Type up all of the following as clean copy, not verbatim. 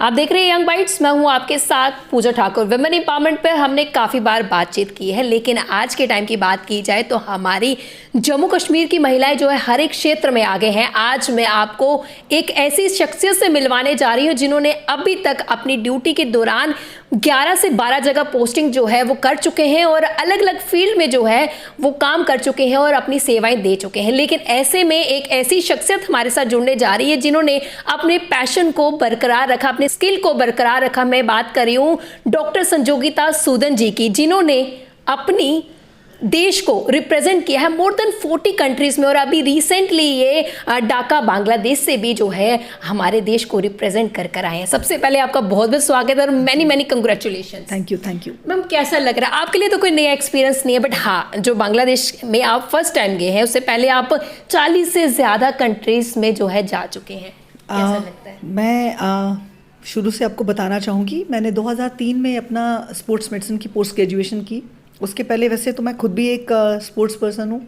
आप देख रहे हैं यंग बाइट्स, मैं हूं आपके साथ पूजा ठाकुर। विमेन एम्पावरमेंट पे हमने काफ़ी बार बातचीत की है, लेकिन आज के टाइम की बात की जाए तो हमारी जम्मू कश्मीर की महिलाएं जो है हर एक क्षेत्र में आगे हैं। आज मैं आपको एक ऐसी शख्सियत से मिलवाने जा रही हूं जिन्होंने अभी तक अपनी ड्यूटी के दौरान 11 से 12 जगह पोस्टिंग जो है वो कर चुके हैं और अलग अलग फील्ड में जो है वो काम कर चुके हैं और अपनी सेवाएं दे चुके हैं। लेकिन ऐसे में एक ऐसी शख्सियत हमारे साथ जुड़ने जा रही है जिन्होंने अपने पैशन को बरकरार रखा, अपने स्किल को बरकरार रखा। मैं बात कर रही हूँ डॉक्टर संजोगिता सूदन जी की, जिन्होंने अपनी देश को रिप्रेजेंट किया है मोर देन 40 कंट्रीज में और अभी रिसेंटली ये ढाका बांग्लादेश से भी जो है हमारे देश को रिप्रेजेंट कर कर आए हैं। सबसे पहले आपका बहुत बहुत स्वागत और many congratulation. Thank you. Ma'am, कैसा लग रहा है? आपके लिए तो कोई नया एक्सपीरियंस नहीं है, बट हाँ, जो बांग्लादेश में आप फर्स्ट टाइम गए हैं उससे पहले आप 40 से ज़्यादा कंट्रीज में जो है जा चुके हैं। कैसा लगता है? मैं शुरू से आपको बताना चाहूँगी, मैंने 2003 में अपना स्पोर्ट्स मेडिसिन की पोस्ट ग्रेजुएशन की। उसके पहले वैसे तो मैं खुद भी एक स्पोर्ट्स पर्सन हूँ,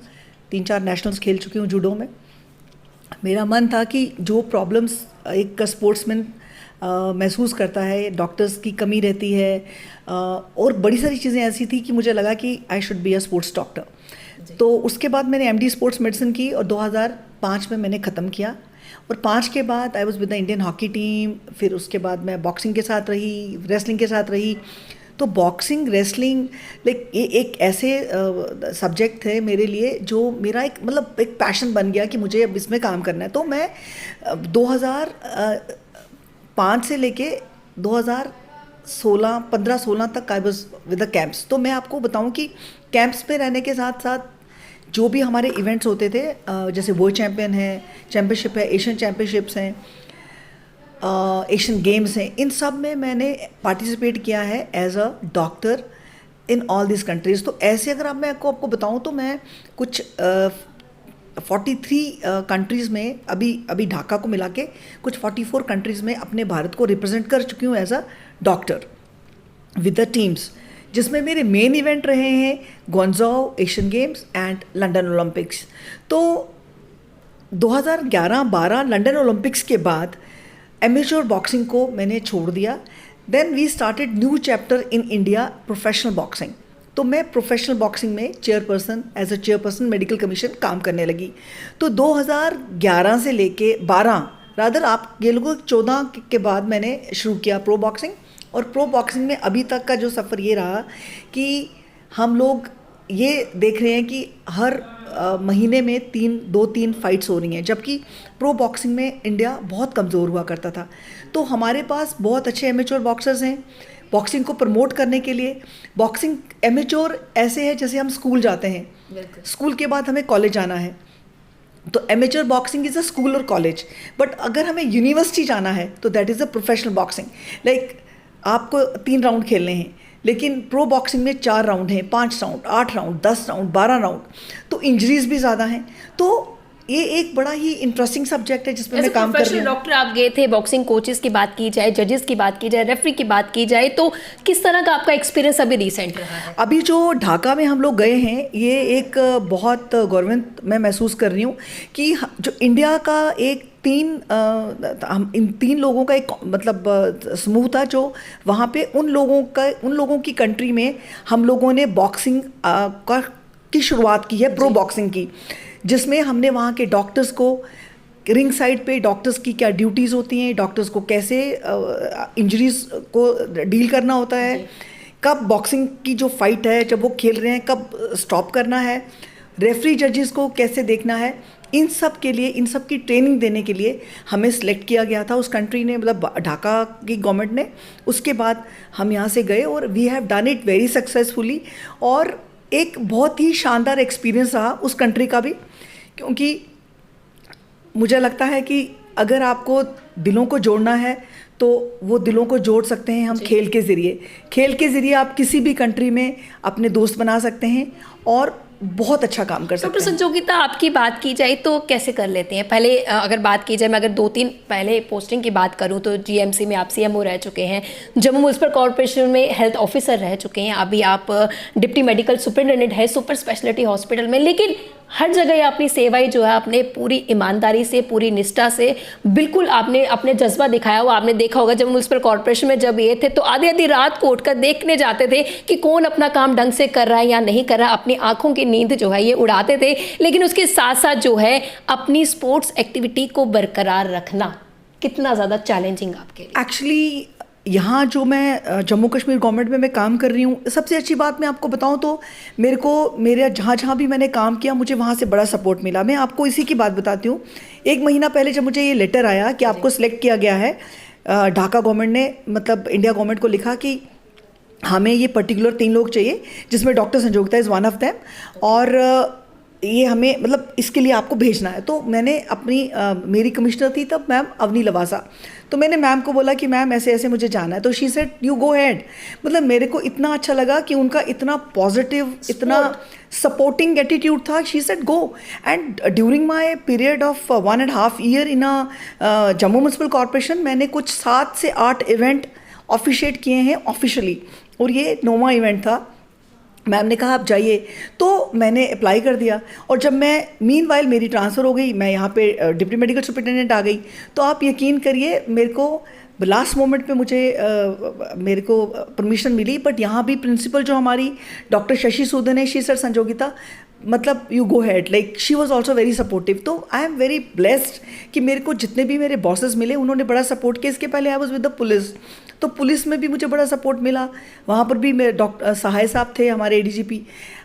3-4 नेशनल्स खेल चुकी हूँ जूडो में। मेरा मन था कि जो प्रॉब्लम्स एक स्पोर्ट्समैन महसूस करता है, डॉक्टर्स की कमी रहती है और बड़ी सारी चीज़ें ऐसी थी कि मुझे लगा कि I should be a sports doctor. तो उसके बाद मैंने MD स्पोर्ट्स मेडिसिन की और 2005 में मैंने ख़त्म किया। और 5 के बाद I was with the Indian hockey team. फिर उसके बाद मैं बॉक्सिंग के साथ रही, रेसलिंग के साथ रही। तो बॉक्सिंग, रेसलिंग लाइक ये एक ऐसे सब्जेक्ट थे मेरे लिए जो मेरा एक पैशन बन गया कि मुझे अब इसमें काम करना है। तो मैं 2005 से लेके 2016, 15-16 तक I was with the camps. तो मैं आपको बताऊं कि कैंप्स में रहने के साथ साथ जो भी हमारे इवेंट्स होते थे, जैसे वर्ल्ड चैम्पियन है, चैम्पियनशिप है, एशियन चैम्पियनशिप्स हैं, एशियन गेम्स हैं, इन सब में मैंने पार्टिसिपेट किया है as a doctor in all this countries. तो ऐसे अगर मैं आपको बताऊं तो मैं कुछ 43 कंट्रीज़ में अभी ढाका को मिला के कुछ 44 कंट्रीज़ में अपने भारत को रिप्रेजेंट कर चुकी हूँ as a doctor with the teams, जिसमें मेरे मेन इवेंट रहे हैं Guangzhou Asian games and London Olympics. तो 2011-12 लंदन ओलंपिक्स के बाद एमेच्योर बॉक्सिंग को मैंने छोड़ दिया। Then we started new chapter in India, professional boxing. तो मैं प्रोफेशनल बॉक्सिंग में as a chairperson medical commission काम करने लगी। तो 2011 से लेके 12 रादर आप ये लोगों 14 के बाद मैंने शुरू किया प्रो बॉक्सिंग। और प्रो बॉक्सिंग में अभी तक का जो सफ़र ये रहा कि हम लोग ये देख रहे हैं कि हर महीने में 2-3 फाइट्स हो रही हैं, जबकि प्रो बॉक्सिंग में इंडिया बहुत कमज़ोर हुआ करता था। तो हमारे पास बहुत अच्छे एमेच्योर बॉक्सर्स हैं बॉक्सिंग को प्रमोट करने के लिए। बॉक्सिंग एमेच्योर ऐसे है जैसे हम स्कूल जाते हैं, स्कूल के बाद हमें कॉलेज जाना है, तो amateur boxing is a school और कॉलेज। बट अगर हमें यूनिवर्सिटी जाना है तो that is a professional boxing. Like आपको 3 राउंड खेलने हैं, लेकिन प्रो बॉक्सिंग में 4 राउंड हैं, 5 राउंड, 8 राउंड, 10 राउंड, 12 राउंड। तो इंजरीज भी ज़्यादा हैं। तो ये एक बड़ा ही इंटरेस्टिंग सब्जेक्ट है जिसमें मैं काम कर रही हूँ। डॉक्टर आप गए थे, बॉक्सिंग कोचेस की बात की जाए, जजेस की बात की जाए, रेफरी की बात की जाए, तो किस तरह का आपका एक्सपीरियंस अभी रिसेंट रहा है? अभी जो ढाका में हम लोग गए हैं, ये एक बहुत गौरवान्वित मैं महसूस कर रही हूँ कि जो इंडिया का एक हम इन 3 लोगों का एक समूह था जो वहाँ पे उन लोगों की कंट्री में हम लोगों ने बॉक्सिंग की शुरुआत की है, प्रो बॉक्सिंग की, जिसमें हमने वहाँ के डॉक्टर्स को रिंग साइड पे डॉक्टर्स की क्या ड्यूटीज़ होती हैं, डॉक्टर्स को कैसे इंजरीज को डील करना होता है, कब बॉक्सिंग की जो फाइट है जब वो खेल रहे हैं कब स्टॉप करना है, रेफरी जजेस को कैसे देखना है, इन सब के लिए, इन सब की ट्रेनिंग देने के लिए हमें सिलेक्ट किया गया था उस कंट्री ने, ढाका की गवर्नमेंट ने। उसके बाद हम यहाँ से गए और we have done it very successfully. और एक बहुत ही शानदार एक्सपीरियंस रहा उस कंट्री का भी, क्योंकि मुझे लगता है कि अगर आपको दिलों को जोड़ना है तो वो दिलों को जोड़ सकते हैं हम खेल के ज़रिए आप किसी भी कंट्री में अपने दोस्त बना सकते हैं और बहुत अच्छा काम कर सकते हैं। डॉक्टर संजोगिता, आपकी बात की जाए तो कैसे कर लेते हैं? पहले अगर बात की जाए, मैं अगर 2-3 पहले पोस्टिंग की बात करूं तो GMC में आप CMO रह चुके हैं, जम्मू म्यूनिसिपल कॉर्पोरेशन में हेल्थ ऑफिसर रह चुके हैं, अभी आप डिप्टी मेडिकल सुपरिटेंडेंट है सुपर स्पेशलिटी हॉस्पिटल में। लेकिन हर जगह अपनी सेवाएं जो है आपने पूरी ईमानदारी से, पूरी निष्ठा से, बिल्कुल आपने अपने जज्बा दिखाया हुआ। आपने देखा होगा जब म्युनिसिपल कॉर्पोरेशन में जब ये थे तो आधी आधी रात को उठकर देखने जाते थे कि कौन अपना काम ढंग से कर रहा है या नहीं कर रहा। अपनी आंखों की नींद जो है ये उड़ाते थे, लेकिन उसके साथ साथ जो है अपनी स्पोर्ट्स एक्टिविटी को बरकरार रखना कितना ज़्यादा चैलेंजिंग आपके लिए? एक्चुअली यहाँ जो मैं जम्मू कश्मीर गवर्नमेंट में मैं काम कर रही हूँ, सबसे अच्छी बात मैं आपको बताऊँ तो मेरे जहाँ जहाँ भी मैंने काम किया मुझे वहाँ से बड़ा सपोर्ट मिला। मैं आपको इसी की बात बताती हूँ। 1 महीना पहले जब मुझे ये लेटर आया कि आपको सिलेक्ट किया गया है, ढाका गवर्नमेंट ने मतलब इंडिया गवर्नमेंट को लिखा कि हमें ये पर्टिकुलर 3 लोग चाहिए, जिसमें doctor Sanjogita is one of them, और ये हमें मतलब इसके लिए आपको भेजना है। तो मैंने मेरी कमिश्नर थी तब मैम अवनी लवासा, तो मैंने मैम को बोला कि मैम ऐसे ऐसे मुझे जाना है। तो she said you go head. मतलब मेरे को इतना अच्छा लगा कि उनका इतना पॉजिटिव, इतना सपोर्टिंग एटीट्यूड था। She said go. And during my period of 1.5 year in Jammu municipal corporation मैंने कुछ 7 से 8 इवेंट ऑफिशिएट किए हैं ऑफिशियली, और ये 9वां इवेंट था। मैम ने कहा आप जाइए, तो मैंने अप्लाई कर दिया। और जब मैं मीनवाइल मेरी ट्रांसफ़र हो गई, मैं यहाँ पे डिप्टी मेडिकल सुपरिटेंडेंट आ गई, तो आप यकीन करिए मेरे को लास्ट मोमेंट पे मेरे को परमिशन मिली। बट यहाँ भी प्रिंसिपल जो हमारी डॉक्टर शशि सूदन है, शी सर संजोगिता, मतलब you go head, like she was also very supportive. तो आई एम वेरी ब्लेस्ड कि मेरे को जितने भी मेरे बॉसेस मिले उन्होंने बड़ा सपोर्ट किया। इसके पहले I was with the police, तो पुलिस में भी मुझे बड़ा सपोर्ट मिला। वहाँ पर भी मेरे डॉक्टर सहाय साहब थे, हमारे ADGP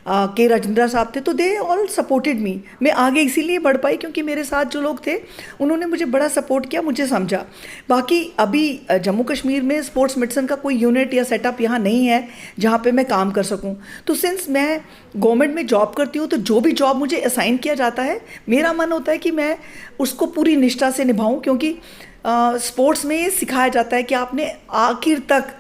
के राजेंद्र साहब थे, तो दे ऑल सपोर्टेड मी। मैं आगे इसीलिए बढ़ पाई क्योंकि मेरे साथ जो लोग थे उन्होंने मुझे बड़ा सपोर्ट किया, मुझे समझा। बाकी अभी जम्मू कश्मीर में स्पोर्ट्स मेडिसिन का कोई यूनिट या सेटअप यहाँ नहीं है जहाँ पे मैं काम कर सकूँ। तो सिंस मैं गवर्नमेंट में जॉब करती हूँ, तो जो भी जॉब मुझे असाइन किया जाता है मेरा मन होता है कि मैं उसको पूरी निष्ठा से निभाऊँ, क्योंकि स्पोर्ट्स में ये सिखाया जाता है कि आपने आखिर तक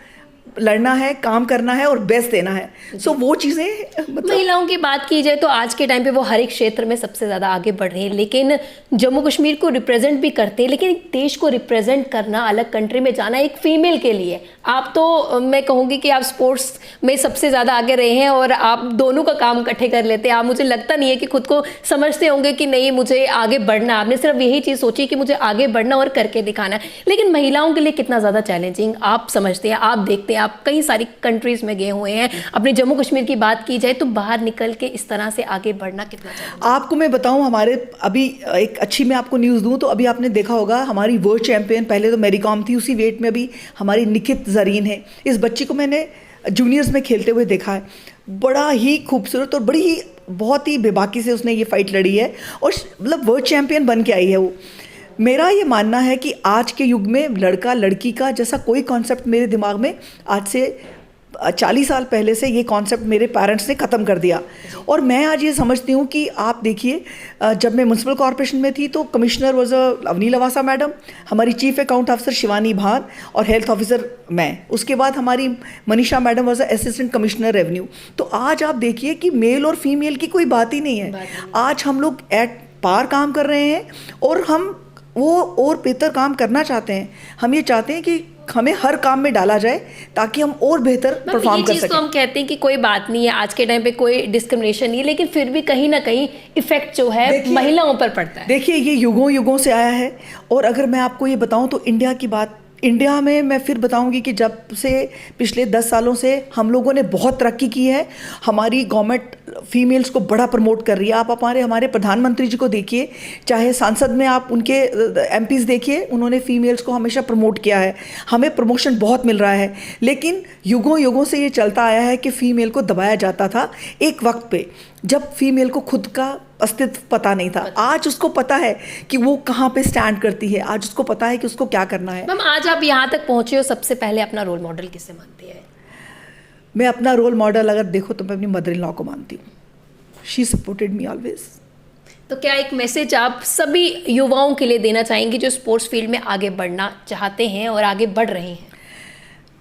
लड़ना है, काम करना है और बेस्ट देना है। सो वो चीज़ें मतलब महिलाओं की बात की जाए तो आज के टाइम पे वो हर एक क्षेत्र में सबसे ज़्यादा आगे बढ़ रही है, लेकिन जम्मू कश्मीर को रिप्रेजेंट भी करते हैं। लेकिन देश को रिप्रेजेंट करना, अलग कंट्री में जाना एक फीमेल के लिए, आप तो मैं कहूँगी कि आप स्पोर्ट्स में सबसे ज़्यादा आगे रहे हैं और आप दोनों का काम इकट्ठे कर लेते हैं। आप, मुझे लगता नहीं है कि खुद को समझते होंगे कि नहीं मुझे आगे बढ़ना, आपने सिर्फ यही चीज़ सोची कि मुझे आगे बढ़ना और करके दिखाना। लेकिन महिलाओं के लिए कितना ज़्यादा चैलेंजिंग आप समझते हैं? आप देखते हैं, आप कई सारी कंट्रीज में गए हुए हैं, अपने जम्मू कश्मीर की बात की जाए तो बाहर निकल के इस तरह से आगे बढ़ना कितना चैलेंजिंग? आपको मैं बताऊं, हमारे अभी एक अच्छी मैं आपको न्यूज़ दूं तो अभी आपने देखा होगा हमारी वर्ल्ड चैंपियन पहले तो मैरी कॉम थी, उसी वेट में अभी हमारी निकित जरीन है। इस बच्ची को मैंने जूनियर्स में खेलते हुए देखा है, बड़ा ही खूबसूरत और बड़ी ही बहुत ही बेबाकी से उसने ये फाइट लड़ी है और मतलब वर्ल्ड चैंपियन बन के आई है वो। मेरा ये मानना है कि आज के युग में लड़का लड़की का जैसा कोई कॉन्सेप्ट मेरे दिमाग में आज से 40 साल पहले से ये कॉन्सेप्ट मेरे पेरेंट्स ने ख़त्म कर दिया। और मैं आज ये समझती हूँ कि आप देखिए, जब मैं म्युनिसिपल कॉर्पोरेशन में थी तो commissioner was Avani Lavasa madam, हमारी chief account officer Shivani Bhan और हेल्थ ऑफिसर मैं, उसके बाद हमारी Manisha madam was assistant commissioner revenue. तो आज आप देखिए कि मेल और फीमेल की कोई बात ही नहीं है। आज हम लोग एट पार काम कर रहे हैं और हम वो और बेहतर काम करना चाहते हैं। हम ये चाहते हैं कि हमें हर काम में डाला जाए ताकि हम और बेहतर परफॉर्म कर सकें। तो हम कहते हैं कि कोई बात नहीं है, आज के टाइम पे कोई डिस्क्रिमिनेशन नहीं है, लेकिन फिर भी कहीं ना कहीं इफेक्ट जो है महिलाओं पर पड़ता है। देखिए ये युगों युगों से आया है। और अगर मैं आपको ये बताऊं तो इंडिया में मैं फिर बताऊंगी कि जब से पिछले 10 सालों से हम लोगों ने बहुत तरक्की की है। हमारी गवर्नमेंट फीमेल्स को बड़ा प्रमोट कर रही है। आप हमारे प्रधानमंत्री जी को देखिए, चाहे सांसद में आप उनके MPs देखिए, उन्होंने फीमेल्स को हमेशा प्रमोट किया है। हमें प्रमोशन बहुत मिल रहा है। लेकिन युगों युगों से ये चलता आया है कि फ़ीमेल को दबाया जाता था एक वक्त पे जब फीमेल को खुद का अस्तित्व पता नहीं था। आज उसको पता है कि वो कहाँ पे स्टैंड करती है, आज उसको पता है कि उसको क्या करना है। मैम, आज आप यहाँ तक पहुँचे हो, सबसे पहले अपना रोल मॉडल किसे मानती है? मैं अपना रोल मॉडल अगर देखो तो मैं अपनी मदर इन लॉ को मानती हूँ। She supported me always. तो क्या एक मैसेज आप सभी युवाओं के लिए देना चाहेंगे जो स्पोर्ट्स फील्ड में आगे बढ़ना चाहते हैं और आगे बढ़ रहे हैं?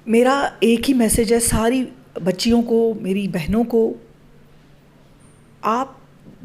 मेरा एक ही मैसेज है सारी बच्चियों को, मेरी बहनों को, आप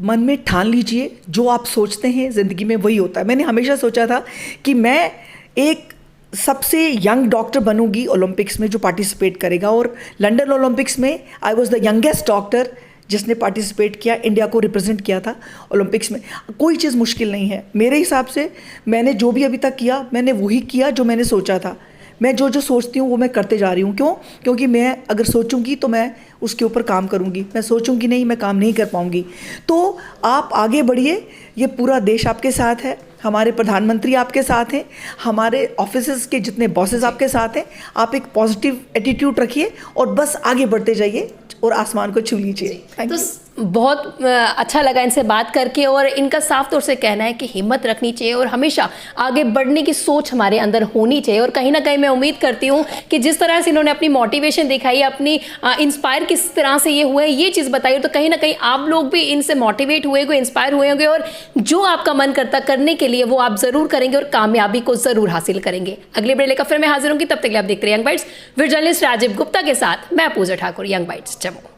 मन में ठान लीजिए जो आप सोचते हैं ज़िंदगी में वही होता है। मैंने हमेशा सोचा था कि मैं एक सबसे यंग डॉक्टर बनूंगी ओलंपिक्स में जो पार्टिसिपेट करेगा, और लंदन ओलंपिक्स में I was the youngest doctor जिसने पार्टिसिपेट किया, इंडिया को रिप्रेजेंट किया था ओलंपिक्स में। कोई चीज़ मुश्किल नहीं है मेरे हिसाब से। मैंने जो भी अभी तक किया, मैंने वही किया जो मैंने सोचा था। मैं जो जो सोचती हूँ वो मैं करते जा रही हूँ। क्यों? क्योंकि मैं अगर सोचूंगी तो मैं उसके ऊपर काम करूँगी, मैं सोचूंगी नहीं, मैं काम नहीं कर पाऊँगी। तो आप आगे बढ़िए, ये पूरा देश आपके साथ है, हमारे प्रधानमंत्री आपके साथ हैं, हमारे ऑफिसेज के जितने बॉसेस आपके साथ हैं। आप एक पॉजिटिव एटीट्यूड रखिए और बस आगे बढ़ते जाइए और आसमान को छू लीजिए। Thank you. बहुत अच्छा लगा इनसे बात करके, और इनका साफ तौर से कहना है कि हिम्मत रखनी चाहिए और हमेशा आगे बढ़ने की सोच हमारे अंदर होनी चाहिए। और कहीं ना कहीं मैं उम्मीद करती हूँ कि जिस तरह से इन्होंने अपनी मोटिवेशन दिखाई, अपनी इंस्पायर किस तरह से ये हुए, ये चीज़ बताई, तो कहीं ना कहीं आप लोग भी इनसे मोटिवेट हुए होंगे, इंस्पायर हुए होंगे, और जो आपका मन करता करने के लिए वो आप ज़रूर करेंगे और कामयाबी को ज़रूर हासिल करेंगे। अगले ब्रेक लेकर फिर मैं हाजिर होंगी, तब तक के लिए आप देखते रहिए young bites. Video journalist Rajiv Gupta के साथ मैं पूजा ठाकुर, यंग बाइट्स जम्मू।